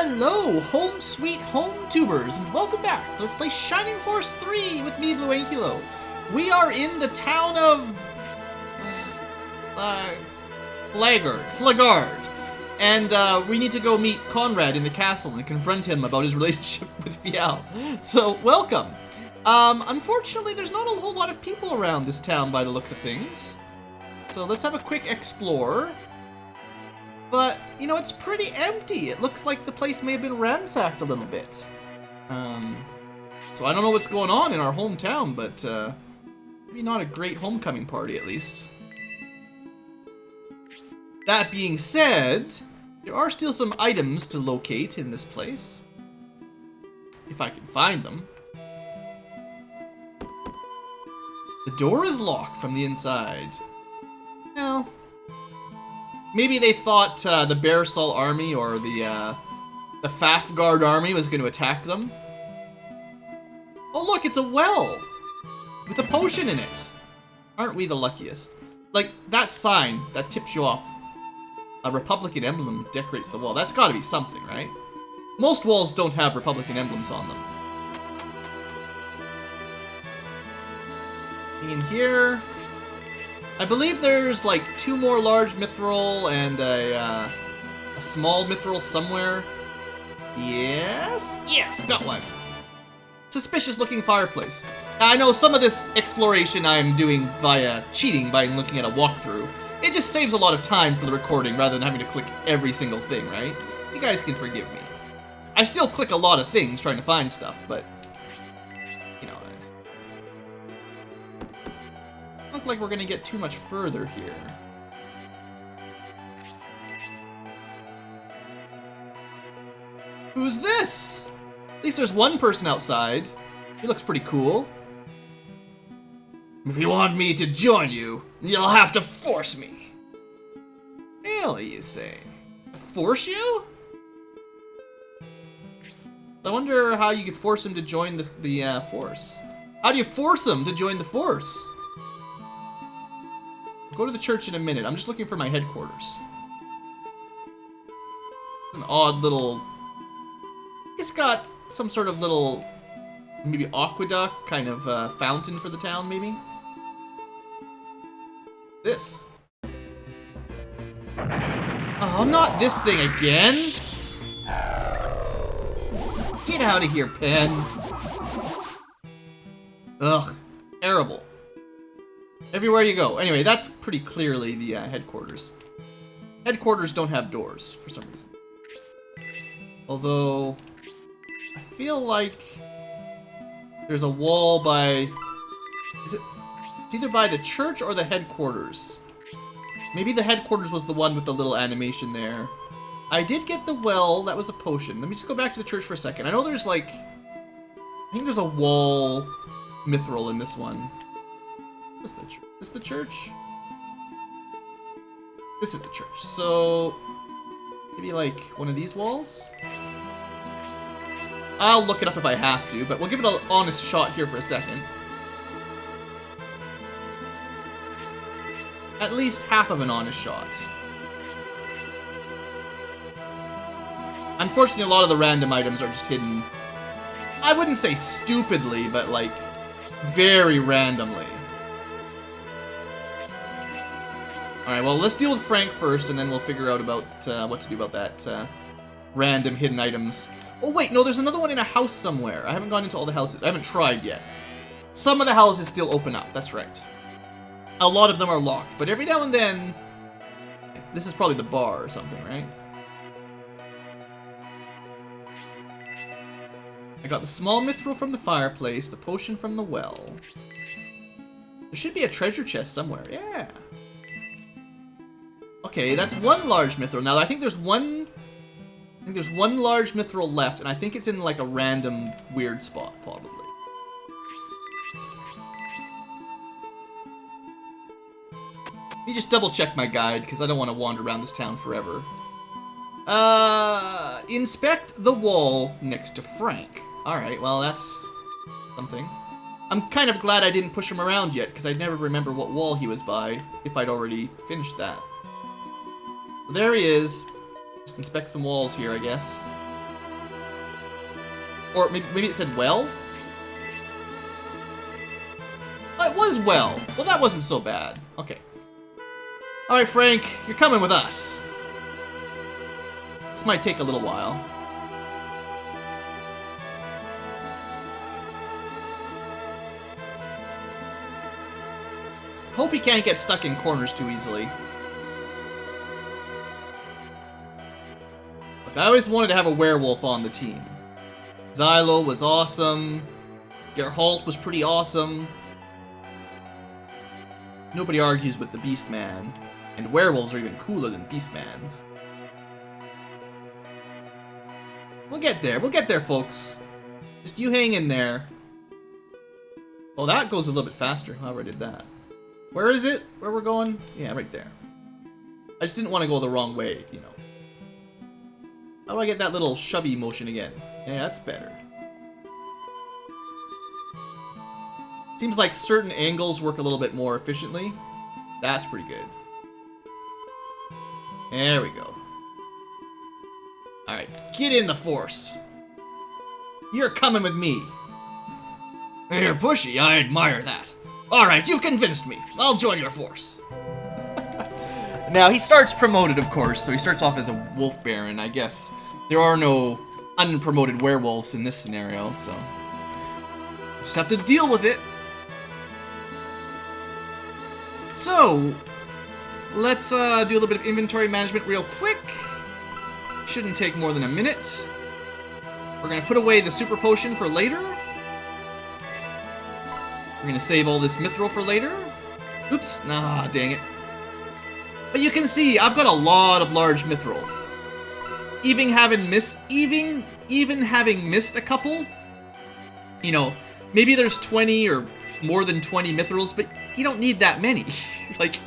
Hello, home sweet home tubers, and welcome back. Let's play Shining Force 3 with me, BlueAnkylo. We are in the town of Flagard, and we need to go meet Conrad in the castle and confront him about his relationship with Fial. So, welcome. Unfortunately, there's not a whole lot of people around this town by the looks of things. So let's have a quick explore. But, you know, it's pretty empty. It looks like the place may have been ransacked a little bit. So I don't know what's going on in our hometown, but maybe not a great homecoming party, at least. That being said, there are still some items to locate in this place. If I can find them. The door is locked from the inside. Well, maybe they thought the Bearsall army or the Flagard army was going to attack them. Oh look, it's a well! With a potion in it! Aren't we the luckiest? Like, that sign that tips you off. A Republican emblem decorates the wall. That's gotta be something, right? Most walls don't have Republican emblems on them. In here, I believe there's like 2 more large mithril and a small mithril somewhere. Yes? Yes, got one. Suspicious looking fireplace. Now, I know some of this exploration I'm doing via cheating by looking at a walkthrough. It just saves a lot of time for the recording rather than having to click every single thing, right? You guys can forgive me. I still click a lot of things trying to find stuff, but you know, look like we're gonna get too much further here. Who's this? At least there's one person outside. He looks pretty cool. If you want me to join you, you'll have to force me. Really, you say? Force you? I wonder how you could force him to join the Force. How do you force him to join the Force? Go to the church in a minute. I'm just looking for my headquarters. An odd little... It's got some sort of little... maybe aqueduct, kind of fountain for the town, maybe? This. Oh, not this thing again! Get out of here, Pen! Ugh. Terrible. Everywhere you go. Anyway, that's pretty clearly the headquarters. Headquarters don't have doors, for some reason. Although, I feel like there's a wall by... It's either by the church or the headquarters. Maybe the headquarters was the one with the little animation there. I did get the well, that was a potion. Let me just go back to the church for a second. I know there's like... I think there's a wall mithril in this one. What's the church? Is this the church? This is the church. So, maybe like one of these walls? I'll look it up if I have to, but we'll give it an honest shot here for a second. At least half of an honest shot. Unfortunately, a lot of the random items are just hidden. I wouldn't say stupidly, but like, very randomly. Alright, well, let's deal with Frank first, and then we'll figure out about what to do about that random hidden items. Oh, wait, no, there's another one in a house somewhere. I haven't gone into all the houses. I haven't tried yet. Some of the houses still open up, that's right. A lot of them are locked, but every now and then... This is probably the bar or something, right? I got the small mithril from the fireplace, the potion from the well. There should be a treasure chest somewhere, yeah. Okay, that's one large mithril. Now, I think there's one large mithril left, and I think it's in like a random weird spot, probably. Let me just double check my guide, because I don't want to wander around this town forever. Inspect the wall next to Frank. Alright, well, that's something. I'm kind of glad I didn't push him around yet, because I'd never remember what wall he was by, if I'd already finished that. There he is. Just inspect some walls here, I guess. Or maybe it said well? Oh, it was well. Well, that wasn't so bad. Okay. Alright, Frank, you're coming with us. This might take a little while. Hope he can't get stuck in corners too easily. Look, I always wanted to have a werewolf on the team. Xylo was awesome. Geralt was pretty awesome. Nobody argues with the Beastman. And werewolves are even cooler than Beastmans. We'll get there, folks. Just you hang in there. Oh, that goes a little bit faster. However I did that. Where is it? Where we're going? Yeah, right there. I just didn't want to go the wrong way, you know. How do I get that little shovey motion again? Yeah, that's better. Seems like certain angles work a little bit more efficiently. That's pretty good. There we go. Alright, get in the Force. You're coming with me. You're pushy, I admire that. Alright, you've convinced me. I'll join your Force. Now, he starts promoted, of course, so he starts off as a Wolf Baron, I guess. There are no unpromoted werewolves in this scenario, so... just have to deal with it. So, let's do a little bit of inventory management real quick. Shouldn't take more than a minute. We're gonna put away the super potion for later. We're gonna save all this mithril for later. Oops, nah, dang it. But you can see, I've got a lot of large mithril. Even having missed a couple, you know, maybe there's 20 or more than 20 mithrils, but you don't need that many. Like,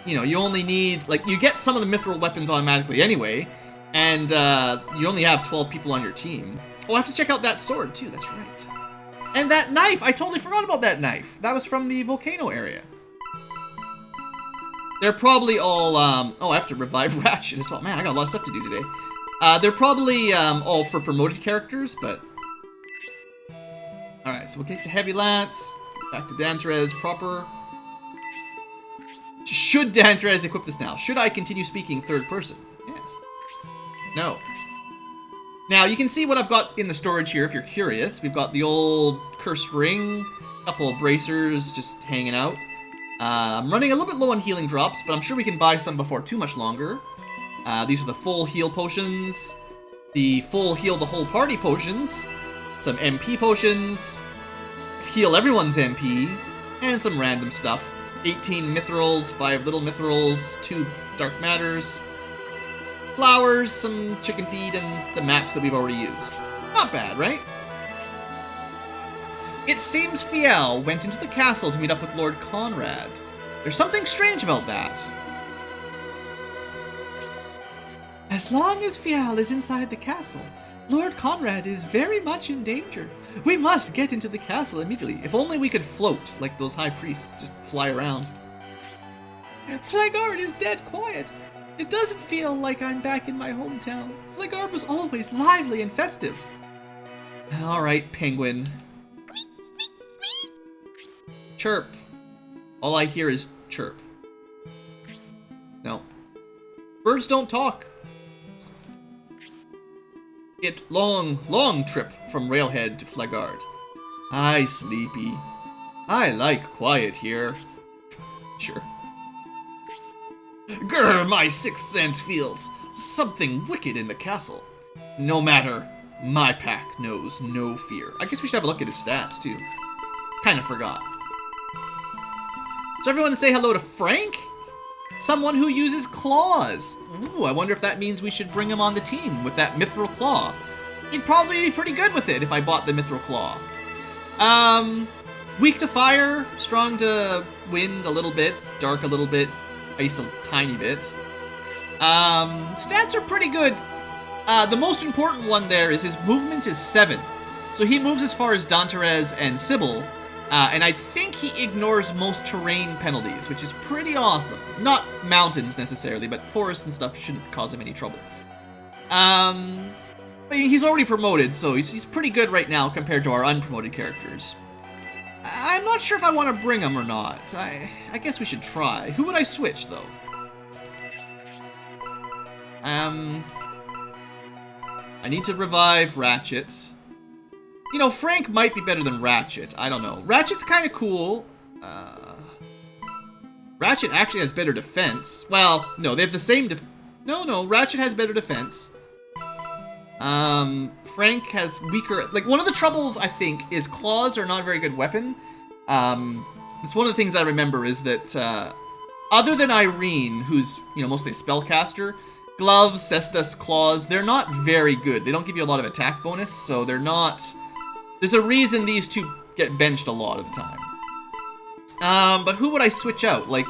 you know, you only need, like, you get some of the mithril weapons automatically anyway, and you only have 12 people on your team. Oh, I have to check out that sword too, that's right. And that knife! I totally forgot about that knife. That was from the volcano area. They're probably all, oh, I have to revive Ratchet as well. Man, I got a lot of stuff to do today. They're probably all for promoted characters, but... Alright, so we'll get the Heavy Lance. Back to Dantrez proper. Should Dantrez equip this now? Should I continue speaking third person? Yes. No. Now, you can see what I've got in the storage here if you're curious. We've got the old cursed ring, a couple of bracers just hanging out. I'm running a little bit low on healing drops, but I'm sure we can buy some before too much longer. These are the full heal potions, the full heal the whole party potions, some MP potions, heal everyone's MP, and some random stuff. 18 mithrils, 5 little mithrils, 2 dark matters, flowers, some chicken feed, and the maps that we've already used. Not bad, right? It seems Fiel went into the castle to meet up with Lord Conrad. There's something strange about that. As long as Fiel is inside the castle, Lord Conrad is very much in danger. We must get into the castle immediately. If only we could float like those high priests, just fly around. Flagard is dead quiet. It doesn't feel like I'm back in my hometown. Flagard was always lively and festive. Alright, penguin. Chirp. All I hear is chirp. No. Birds don't talk. It long trip from Railhead to Flagard. Aye, sleepy. I like quiet here. Sure. Grr, my sixth sense feels something wicked in the castle. No matter, my pack knows no fear. I guess we should have a look at his stats, too. Kinda forgot. So everyone say hello to Frank? Someone who uses claws. Ooh, I wonder if that means we should bring him on the team with that mithril claw. He'd probably be pretty good with it if I bought the mithril claw. Weak to fire, strong to wind a little bit, dark a little bit, ice a tiny bit. Stats are pretty good. The most important one there is his movement is 7. So he moves as far as Danterez and Sybil. And I think he ignores most terrain penalties, which is pretty awesome. Not mountains necessarily, but forests and stuff shouldn't cause him any trouble. But I mean, he's already promoted, so he's pretty good right now compared to our unpromoted characters. I'm not sure if I want to bring him or not. I guess we should try. Who would I switch, though? I need to revive Ratchet. You know, Frank might be better than Ratchet. I don't know. Ratchet's kind of cool. Ratchet actually has better defense. Well, no, they have the same No, Ratchet has better defense. Frank has weaker... Like, one of the troubles, I think, is claws are not a very good weapon. It's one of the things I remember is that, other than Irene, who's, you know, mostly a spellcaster, gloves, cestus, claws, they're not very good. They don't give you a lot of attack bonus, so they're not... There's a reason these two get benched a lot of the time. But who would I switch out? Like,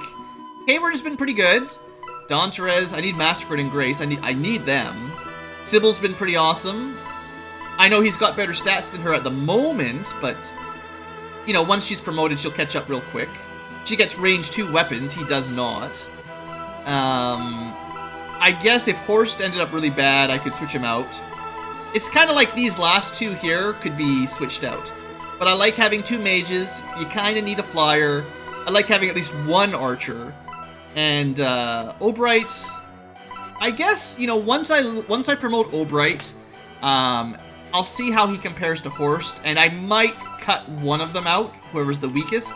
Hayward has been pretty good. Don Therese, I need Massacred and Grace. I need them. Sybil's been pretty awesome. I know he's got better stats than her at the moment, but, you know, once she's promoted, she'll catch up real quick. She gets range 2 weapons. He does not. I guess if Horst ended up really bad, I could switch him out. It's kind of like these last two here could be switched out. But I like having 2 mages. You kind of need a flyer. I like having at least 1 archer. And Obright, I guess, you know, once I promote Obright, I'll see how he compares to Horst, and I might cut one of them out, whoever's the weakest.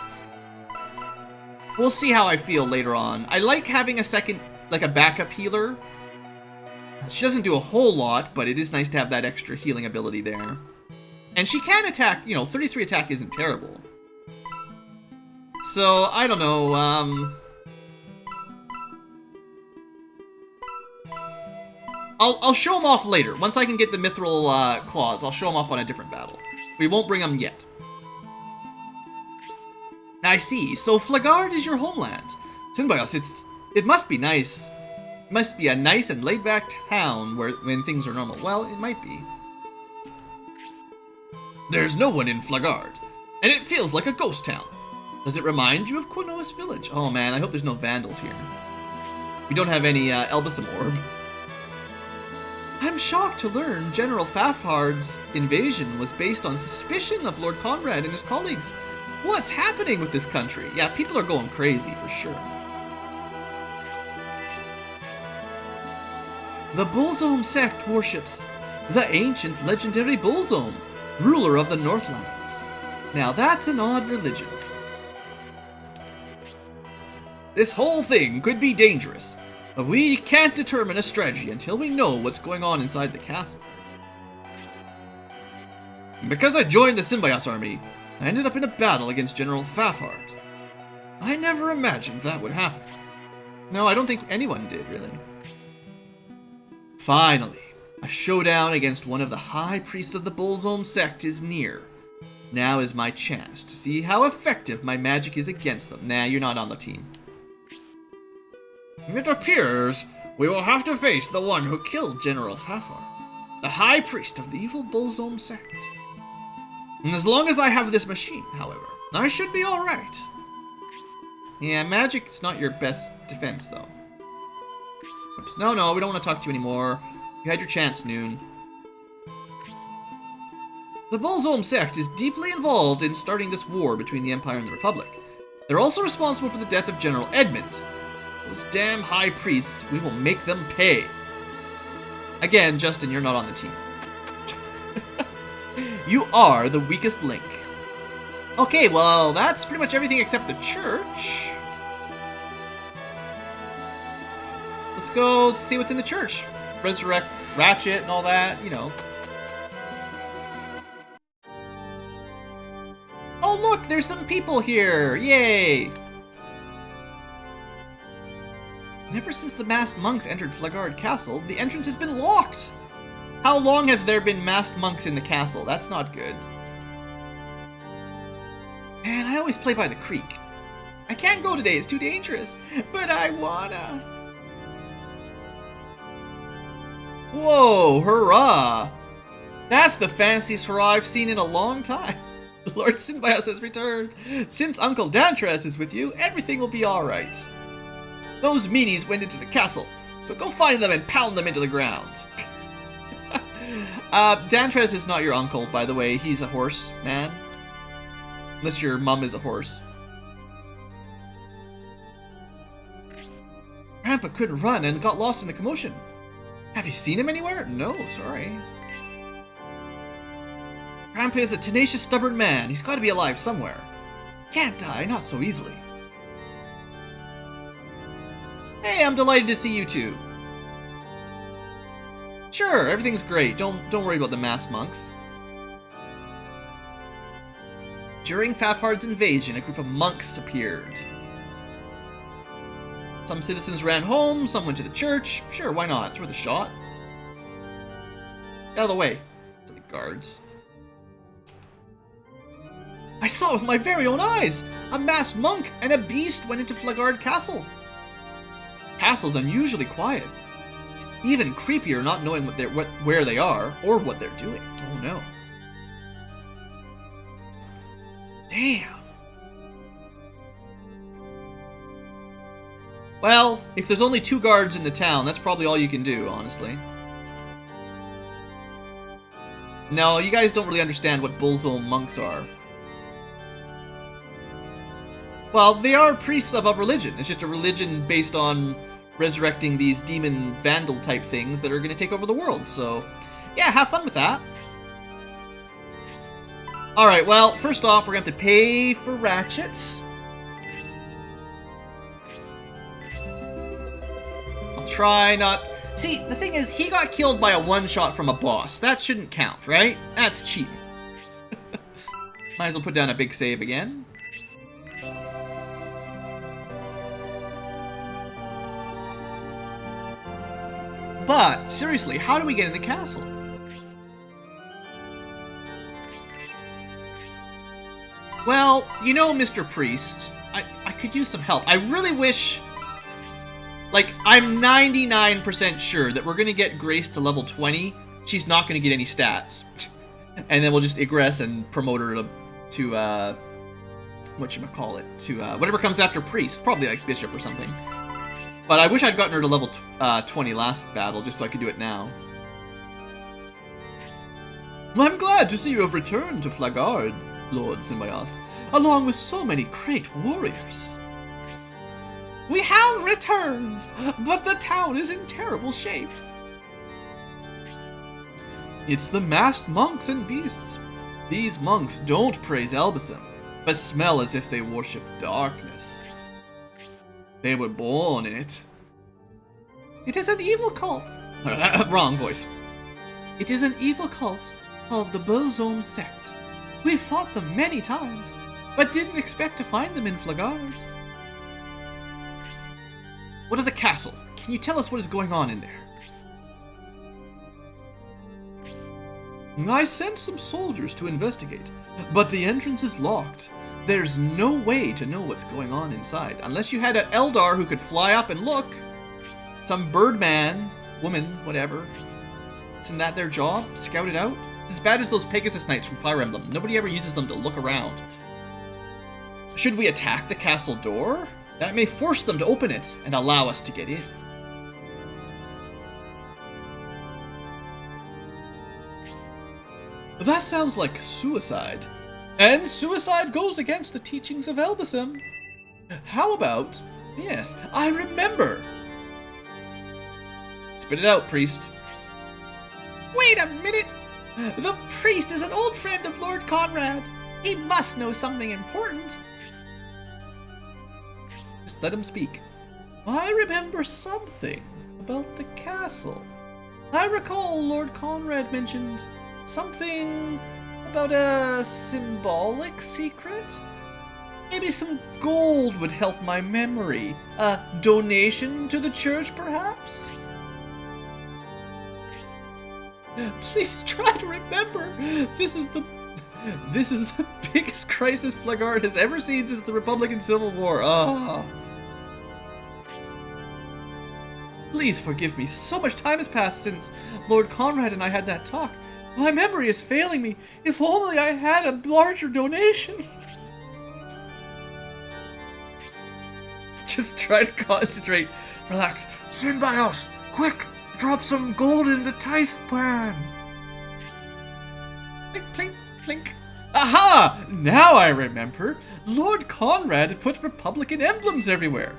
We'll see how I feel later on. I like having a second, like a backup healer. She doesn't do a whole lot, but it is nice to have that extra healing ability there. And she can attack, you know, 33 attack isn't terrible. So, I don't know, I'll show him off later. Once I can get the mithril claws, I'll show him off on a different battle. We won't bring him yet. I see. So Flagard is your homeland. Synbios, it must be nice. It must be a nice and laid-back town when things are normal. Well, it might be. There's no one in Flagard, and it feels like a ghost town. Does it remind you of Quinoa's village? Oh man, I hope there's no vandals here. We don't have any Elbasum orb. I'm shocked to learn General Fafard's invasion was based on suspicion of Lord Conrad and his colleagues. What's happening with this country? Yeah, people are going crazy for sure. The Bullzome sect worships the ancient legendary Bullzome, ruler of the Northlands. Now that's an odd religion. This whole thing could be dangerous. But we can't determine a strategy until we know what's going on inside the castle. Because I joined the Synbios army, I ended up in a battle against General Fafard. I never imagined that would happen. No, I don't think anyone did, really. Finally, a showdown against one of the high priests of the Bullzome sect is near. Now is my chance to see how effective my magic is against them. Nah, you're not on the team. It appears we will have to face the one who killed General Fafard, the high priest of the evil Bullzome sect. And as long as I have this machine, however, I should be alright. Yeah, magic's not your best defense, though. Oops. No, we don't want to talk to you anymore. You had your chance, Noon. The Bullzome sect is deeply involved in starting this war between the Empire and the Republic. They're also responsible for the death of General Edmund. Those damn high priests, we will make them pay. Again, Justin, you're not on the team. You are the weakest link. Okay, well, that's pretty much everything except the church. Let's go see what's in the church. Resurrect Ratchet and all that, you know. Oh, look, there's some people here. Yay! Ever since the masked monks entered Flagard Castle, the entrance has been locked! How long have there been masked monks in the castle? That's not good. Man, I always play by the creek. I can't go today, it's too dangerous, but I wanna. Whoa, hurrah! That's the fanciest hurrah I've seen in a long time. Lord Synbios has returned. Since Uncle Dantras is with you, everything will be alright. Those meanies went into the castle, so go find them and pound them into the ground. Dantrez is not your uncle, by the way. He's a horse man. Unless your mum is a horse. Grandpa couldn't run and got lost in the commotion. Have you seen him anywhere? No, sorry. Grandpa is a tenacious, stubborn man. He's got to be alive somewhere. Can't die, not so easily. Hey, I'm delighted to see you too. Sure, everything's great. Don't worry about the masked monks. During Fafhard's invasion, a group of monks appeared. Some citizens ran home, some went to the church. Sure, why not? It's worth a shot. Get out of the way. To the guards. I saw it with my very own eyes! A masked monk and a beast went into Flagard Castle. Castle's unusually quiet. It's even creepier not knowing where they are or what they're doing. Oh no. Damn. Well, if there's only 2 guards in the town, that's probably all you can do, honestly. No, you guys don't really understand what Bullzone monks are. Well, they are priests of a religion. It's just a religion based on resurrecting these demon vandal type things that are going to take over the world. So, yeah, have fun with that. Alright, well, first off, we're going to have to pay for Ratchet. I'll try not... See, the thing is, he got killed by a one-shot from a boss. That shouldn't count, right? That's cheating. Might as well put down a big save again. But, seriously, how do we get in the castle? Well, you know, Mr. Priest, I could use some help. I really wish... Like, I'm 99% sure that we're going to get Grace to level 20. She's not going to get any stats. And then we'll just egress and promote her to whatchamacallit, to whatever comes after Priest. Probably like Bishop or something. But I wish I'd gotten her to level 20 last battle, just so I could do it now. I'm glad to see you have returned to Flagard, Lord Synbios, along with so many great warriors. We have returned, but the town is in terrible shape. It's the masked monks and beasts. These monks don't praise Elbasam, but smell as if they worship darkness. They were born in it. It is an evil cult. Wrong voice. It is an evil cult called the Bullzone sect. We fought them many times, but didn't expect to find them in Flagard. What of the castle? Can you tell us what is going on in there? I sent some soldiers to investigate, but the entrance is locked. There's no way to know what's going on inside, unless you had an Eldar who could fly up and look. Some birdman, woman, whatever. Isn't that their job? Scout it out? It's as bad as those Pegasus Knights from Fire Emblem. Nobody ever uses them to look around. Should we attack the castle door? That may force them to open it and allow us to get in. That sounds like suicide. And suicide goes against the teachings of Elbasam. How about... Yes, I remember. Spit it out, priest. Wait a minute. The priest is an old friend of Lord Conrad. He must know something important. Just let him speak. I remember something about the castle. I recall Lord Conrad mentioned something about a symbolic secret? Maybe some gold would help my memory. A donation to the church, perhaps? Please try to remember. This is the biggest crisis Flagard has ever seen since the Republican Civil War. Please forgive me. So much time has passed since Lord Conrad and I had that talk. My memory is failing me. If only I had a larger donation. Just try to concentrate. Relax. Synbios, quick! Drop some gold in the tithe pan. Clink, clink, clink. Aha! Now I remember. Lord Conrad had put Republican emblems everywhere.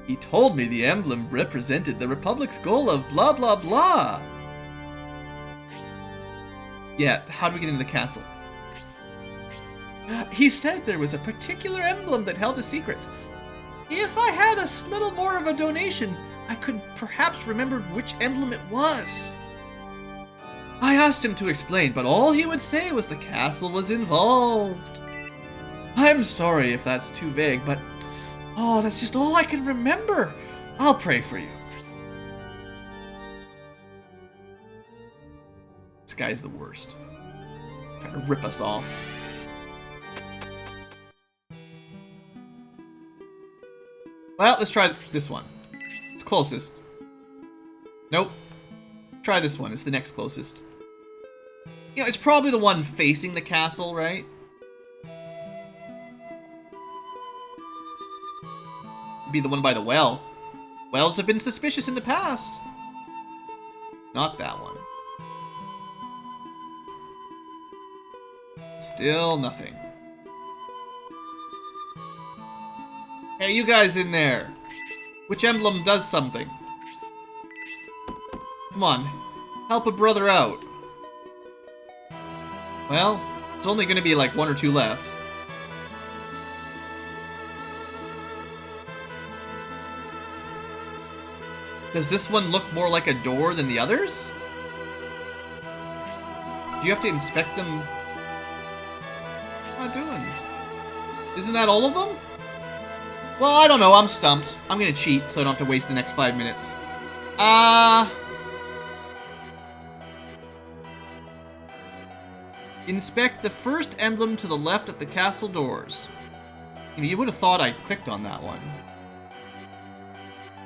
He told me the emblem represented the Republic's goal of blah blah blah. Yeah, how do we get into the castle? He said there was a particular emblem that held a secret. If I had a little more of a donation, I could perhaps remember which emblem it was. I asked him to explain, but all he would say was the castle was involved. I'm sorry if that's too vague, but oh, that's just all I can remember. I'll pray for you. This guy's the worst. Trying to rip us off. Well, let's try this one. It's closest. Nope. Try this one. It's the next closest. You know, it's probably the one facing the castle, right? Be the one by the well. Wells have been suspicious in the past. Not that one. Still nothing. Hey, you guys in there. Which emblem does something? Come on. Help a brother out. Well, it's only going to be like 1 or 2 left. Does this one look more like a door than the others? Do you have to inspect them? What's that doing? Isn't that all of them? Well, I don't know. I'm stumped. I'm gonna cheat so I don't have to waste the next 5 minutes. Inspect the first emblem to the left of the castle doors. You would have thought I clicked on that one.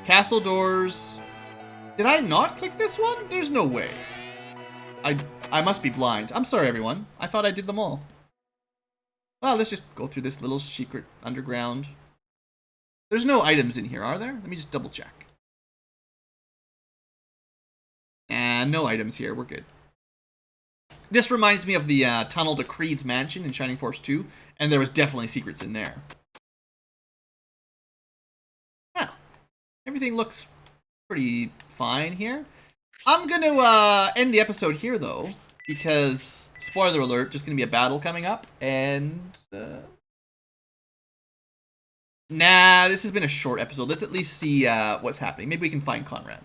Castle doors. Did I not click this one? There's no way. I must be blind. I'm sorry, everyone. I thought I did them all. Well, let's just go through this little secret underground. There's no items in here, are there? Let me just double check. And no items here. We're good. This reminds me of the tunnel to Creed's mansion in Shining Force 2, and there was definitely secrets in there. Yeah. Everything looks pretty fine here. I'm going to end the episode here, though, because, spoiler alert, there's going to be a battle coming up, and... Nah, this has been a short episode. Let's at least see what's happening. Maybe we can find Conrad.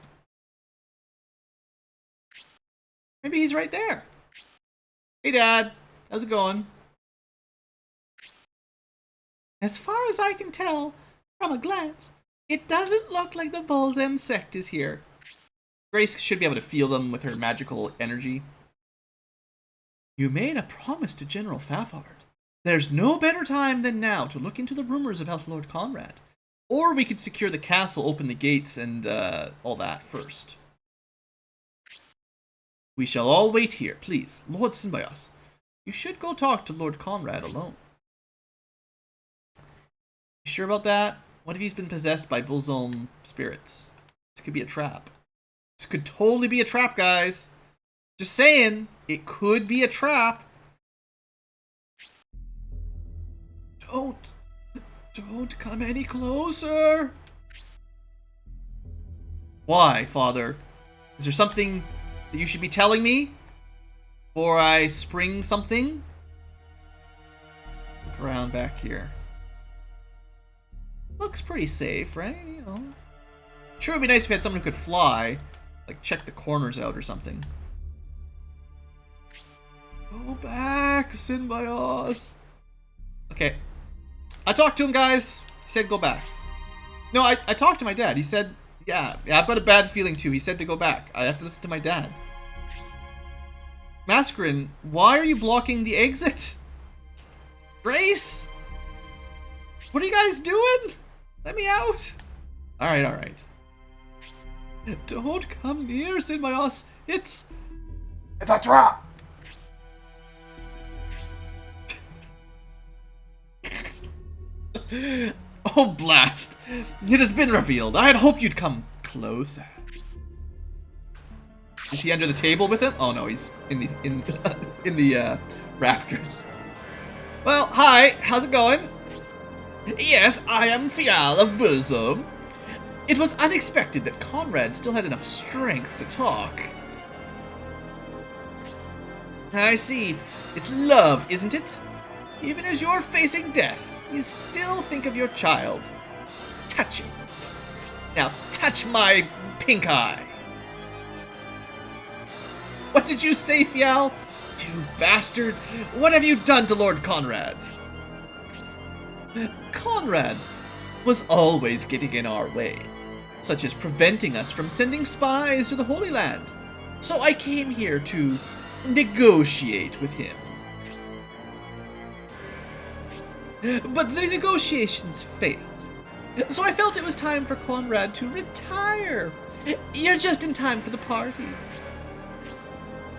Maybe he's right there. Hey, Dad. How's it going? As far as I can tell, from a glance, it doesn't look like the Bulzem sect is here. Grace should be able to feel them with her magical energy. You made a promise to General Flagard. There's no better time than now to look into the rumors about Lord Conrad. Or we could secure the castle, open the gates, and all that first. We shall all wait here, please. Lord Synbios, you should go talk to Lord Conrad alone. You sure about that? What if he's been possessed by Bulzem spirits? This could be a trap. This could totally be a trap, guys. Just saying, it could be a trap. Don't come any closer. Why, Father? Is there something that you should be telling me? Before I spring something? Look around back here. Looks pretty safe, right? You know. Sure, it'd be nice if we had someone who could fly. Like, check the corners out or something. Go back, Synbios. Okay. I talked to him, guys. He said go back. No, I talked to my dad. He said, yeah, I've got a bad feeling too. He said to go back. I have to listen to my dad. Mascarin, why are you blocking the exit? Grace? What are you guys doing? Let me out. Alright, alright. Don't come near, Synbios. It's a trap. Oh, blast. It has been revealed. I had hoped you'd come closer. Is he under the table with him? Oh no, he's in the rafters. Well, hi, how's it going? Yes, I am Fial of Burzum. It was unexpected that Conrad still had enough strength to talk. I see. It's love, isn't it? Even as you're facing death, you still think of your child. Touching. Now touch my pink eye. What did you say, Fial? You bastard! What have you done to Lord Conrad? Conrad was always getting in our way, such as preventing us from sending spies to the Holy Land. So I came here to negotiate with him. But the negotiations failed, so I felt it was time for Conrad to retire. You're just in time for the party.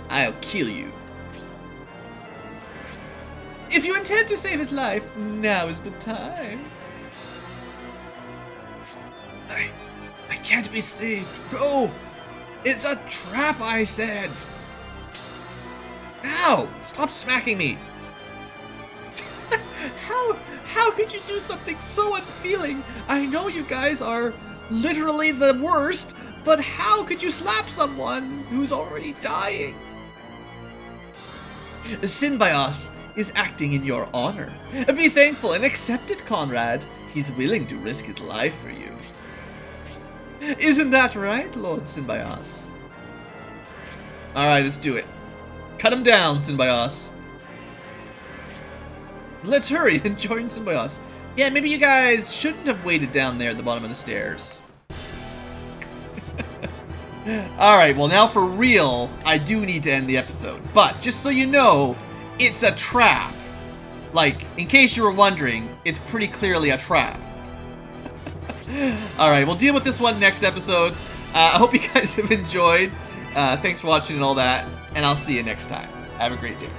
I'll kill you. If you intend to save his life, now is the time. I can't be saved. Go! It's a trap, I said. Now! Stop smacking me! How could you do something so unfeeling? I know you guys are literally the worst, but how could you slap someone who's already dying? Synbios is acting in your honor. Be thankful and accept it, Conrad. He's willing to risk his life for you. Isn't that right, Lord Synbios? Alright, let's do it. Cut him down, Synbios. Let's hurry and join Synbios. Yeah, maybe you guys shouldn't have waited down there at the bottom of the stairs. Alright, well now for real, I do need to end the episode. But, just so you know, it's a trap. Like, in case you were wondering, it's pretty clearly a trap. Alright, we'll deal with this one next episode. I hope you guys have enjoyed. Thanks for watching and all that, and I'll see you next time. Have a great day.